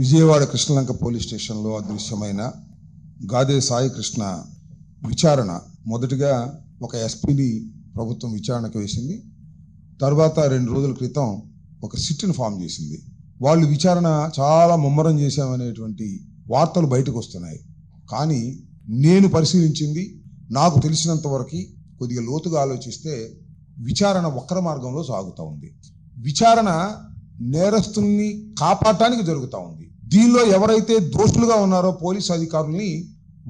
Vijayawada Krishnalanka police స్టేషన్లో అదృశ్యమైన గాదే సాయి కృష్ణ విచారణ మొదటిగా ఒక ఎస్పీని ప్రభుత్వం విచారణకు వేసింది. తర్వాత 2 రోజుల క్రితం ఒక సిట్ని ఫామ్ చేసింది. వాళ్ళు విచారణ చాలా ముమ్మరం చేశామనేటువంటి వార్తలు బయటకు వస్తున్నాయి. కానీ నేను పరిశీలించింది, నాకు తెలిసినంత వరకు కొద్దిగా లోతుగా ఆలోచిస్తే విచారణ వక్ర మార్గంలో సాగుతూ ఉంది. విచారణ నేరస్తుల్ని కాపాడటానికి జరుగుతూ ఉంది. దీనిలో ఎవరైతే దోషులుగా ఉన్నారో పోలీసు అధికారుల్ని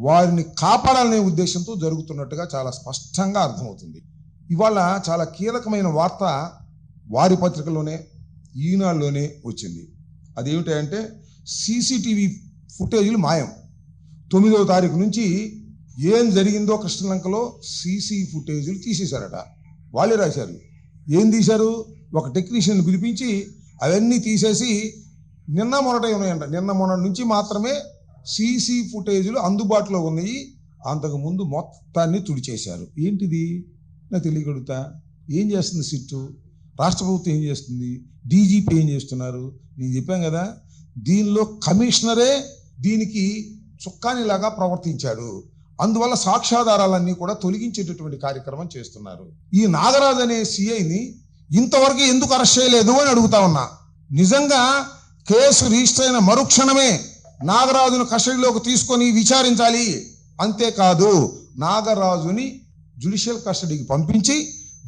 వారిని కాపాడాలనే ఉద్దేశంతో జరుగుతున్నట్టుగా చాలా స్పష్టంగా అర్థమవుతుంది. ఇవాళ చాలా కీలకమైన వార్త వారి పత్రికలోనే, ఈనాడులోనే వచ్చింది. అదేమిటంటే సీసీటీవీ ఫుటేజీలు మాయం. 9వ తారీఖు నుంచి ఏం జరిగిందో కృష్ణలంకలో సీసీ ఫుటేజీలు తీసేశారట. వాళ్ళే రాశారు. ఏం తీశారు? ఒక టెక్నీషియన్ పిలిపించి అవన్నీ తీసేసి నిన్న మొన్నటే ఉన్నాయంట. నిన్న మొన్న నుంచి మాత్రమే సీసీ ఫుటేజీలు అందుబాటులో ఉన్నాయి. అంతకుముందు మొత్తాన్ని తుడిచేశారు. ఏంటిది నాకు తెలియగలుగుతా? ఏం చేస్తుంది సిట్టు? రాష్ట్ర ప్రభుత్వం ఏం చేస్తుంది? డీజీపీ ఏం చేస్తున్నారు? నేను చెప్పాను కదా, దీనిలో కమిషనరే దీనికి చుక్కానిలాగా ప్రవర్తించాడు. అందువల్ల సాక్ష్యాధారాలన్నీ కూడా తొలగించేటటువంటి కార్యక్రమం చేస్తున్నారు. ఈ నాగరాజు అనే సిఐని ఇంతవరకు ఎందుకు అరెస్ట్ చేయలేదు అని అడుగుతా ఉన్నా. నిజంగా కేసు రిజిస్టర్ అయిన మరుక్షణమే నాగరాజును కస్టడీలోకి తీసుకొని విచారించాలి. అంతేకాదు, నాగరాజుని జ్యుడిషియల్ కస్టడీకి పంపించి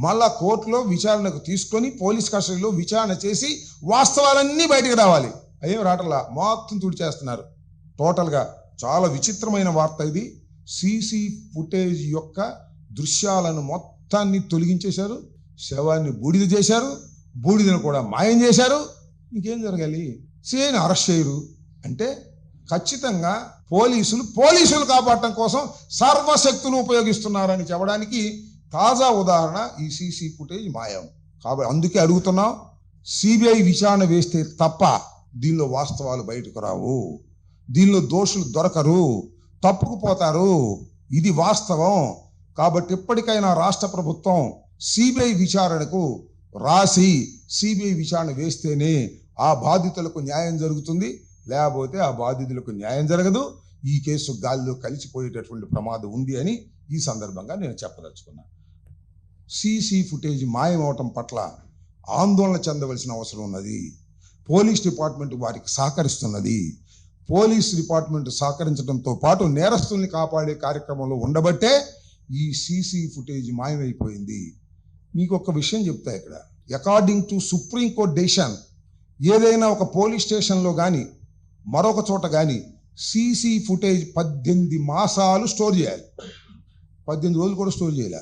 మళ్ళా కోర్టులో విచారణకు తీసుకొని పోలీస్ కస్టడీలో విచారణ చేసి వాస్తవాలన్నీ బయటకు రావాలి. అయ్యేం రావట్లా, మొత్తం తుడిచేస్తున్నారు టోటల్గా. చాలా విచిత్రమైన వార్త ఇది. సీసీ ఫుటేజ్ యొక్క దృశ్యాలను మొత్తాన్ని తొలగించేశారు. శవాన్ని బూడిద చేశారు. బూడిదను కూడా మాయం చేశారు. ఇంకేం జరగాలి? సిఐని అరెస్ట్ చేయరు అంటే ఖచ్చితంగా పోలీసులు కాపాడటం కోసం సర్వశక్తులు ఉపయోగిస్తున్నారని చెప్పడానికి తాజా ఉదాహరణ ఈ సీసీ ఫుటేజ్ మాయం. కాబట్టి అందుకే అడుగుతున్నాం, సిబిఐ విచారణ వేస్తే తప్ప దీనిలో వాస్తవాలు బయటకు రావు. దీనిలో దోషులు దొరకరు, తప్పుకుపోతారు. ఇది వాస్తవం. కాబట్టి ఇప్పటికైనా రాష్ట్ర ప్రభుత్వం సిబిఐ విచారణకు రాసి సిబిఐ విచారణ వేస్తేనే ఆ బాధితులకు న్యాయం జరుగుతుంది. లేకపోతే ఆ బాధితులకు న్యాయం జరగదు. ఈ కేసు గాలిలో కలిసిపోయేటటువంటి ప్రమాదం ఉంది అని ఈ సందర్భంగా నేను చెప్పదలుచుకున్నాను. సీసీ ఫుటేజ్ మాయమవటం పట్ల ఆందోళన చెందవలసిన అవసరం ఉన్నది. పోలీస్ డిపార్ట్మెంట్ వారికి సహకరిస్తున్నది. పోలీస్ డిపార్ట్మెంట్ సహకరించడంతో పాటు నేరస్తుల్ని కాపాడే కార్యక్రమంలో ఉండబట్టే ఈ సీసీ ఫుటేజ్ మాయమైపోయింది. మీకు ఒక విషయం చెప్తా ఇక్కడ. అకార్డింగ్ టు సుప్రీంకోర్టు డెసిషన్, ఏదైనా ఒక పోలీస్ స్టేషన్లో కానీ మరొక చోట కానీ సీసీ ఫుటేజ్ 18 మాసాలు స్టోర్ చేయాలి. 18 రోజులు కూడా స్టోర్ చేయాలి.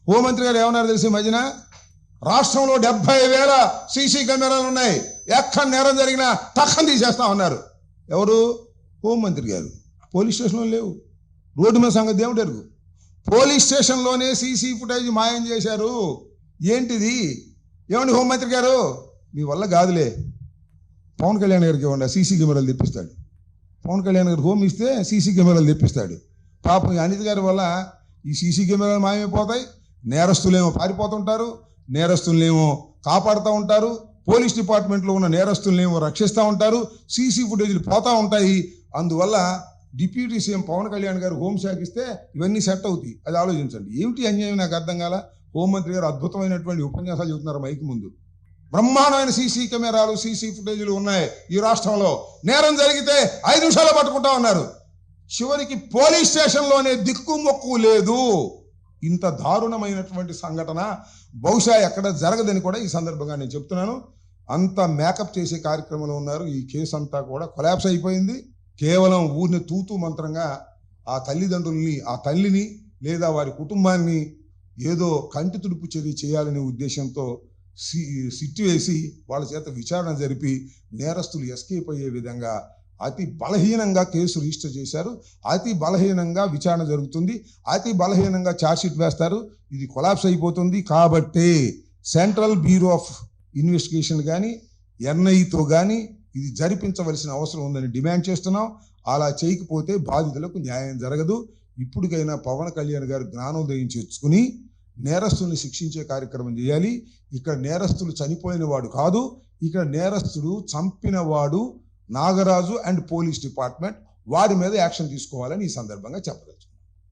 హోంమంత్రి గారు ఏమన్నారు తెలిసి మధ్యన, రాష్ట్రంలో 70,000 సీసీ కెమెరాలు ఉన్నాయి, ఎక్కడ నేరం జరిగినా టక్కని తీసేస్తా ఉన్నారు. ఎవరు? హోంమంత్రి గారు. పోలీస్ స్టేషన్లో లేవు. రోడ్డు మీద సంగతి ఏమిటి ఎరుగు? పోలీస్ స్టేషన్లోనే సీసీ ఫుటేజ్ మాయం చేశారు. ఏంటిది? ఏమండి హోంమంత్రి గారు, మీ వల్ల కాదులే. పవన్ కళ్యాణ్ గారికి ఇవ్వండి, సీసీ కెమెరాలు తెప్పిస్తాడు. పవన్ కళ్యాణ్ గారు హోమ్ ఇస్తే సీసీ కెమెరాలు తెప్పిస్తాడు. పాపం అనిత గారి వల్ల ఈ సీసీ కెమెరాలు మాయమైపోతాయి. నేరస్తులేమో పారిపోతుంటారు, నేరస్తులనేమో కాపాడుతూ ఉంటారు, పోలీస్ డిపార్ట్మెంట్లో ఉన్న నేరస్తులనేమో రక్షిస్తూ ఉంటారు, సీసీ ఫుటేజీలు పోతూ ఉంటాయి. అందువల్ల డిప్యూటీ సీఎం పవన్ కళ్యాణ్ గారు హోంశాఖ ఇస్తే ఇవన్నీ సెట్ అవుతాయి. అది ఆలోచించండి. ఏమిటి అన్యాయం నాకు అర్థం కాల. హోంమంత్రి గారు అద్భుతమైనటువంటి ఉపన్యాసాలు చెబుతున్నారు మైక్ ముందు. బ్రహ్మాండమైన సీసీ కెమెరాలు, సీసీ ఫుటేజీలు ఉన్నాయి ఈ రాష్ట్రంలో. నేరం జరిగితే 5 నిమిషాలు పట్టుకుంటా ఉన్నారు. చివరికి పోలీస్ స్టేషన్లోనే దిక్కుమొక్కు లేదు. ఇంత దారుణమైనటువంటి సంఘటన బహుశా ఎక్కడ జరగదని కూడా ఈ సందర్భంగా నేను చెప్తున్నాను. అంత మేకప్ చేసే కార్యక్రమంలో ఉన్నారు. ఈ కేసు అంతా కూడా కొలాప్స్ అయిపోయింది. కేవలం ఊరిని తూతూ మంత్రంగా ఆ తల్లిదండ్రుల్ని, ఆ తల్లిని లేదా వారి కుటుంబాన్ని ఏదో కంటి తుడుపు చర్య చేయాలనే ఉద్దేశంతో సిట్టు వేసి వాళ్ళ చేత విచారణ జరిపి నేరస్తులు ఎస్కేప్ అయ్యే విధంగా అతి బలహీనంగా కేసు రిజిస్టర్ చేశారు. అతి బలహీనంగా విచారణ జరుగుతుంది. అతి బలహీనంగా ఛార్జ్షీట్ వేస్తారు. ఇది కొలాప్స్ అయిపోతుంది. కాబట్టి సెంట్రల్ బ్యూరో ఆఫ్ ఇన్వెస్టిగేషన్ కానీ ఎన్ఐతో కానీ ఇది జరిపించవలసిన అవసరం ఉందని డిమాండ్ చేస్తున్నాం. అలా చేయకపోతే బాధితులకు న్యాయం జరగదు. ఇప్పటికైనా పవన్ కళ్యాణ్ గారు జ్ఞానోదయం తెచ్చుకుని నేరస్తుల్ని శిక్షించే కార్యక్రమం చేయాలి. ఇక్కడ నేరస్తులు చనిపోయిన వాడు కాదు, ఇక్కడ నేరస్తుడు చంపిన వాడు నాగరాజు అండ్ పోలీస్ డిపార్ట్మెంట్, వారి మీద యాక్షన్ తీసుకోవాలని ఈ సందర్భంగా చెప్పదలుచుకున్నాను.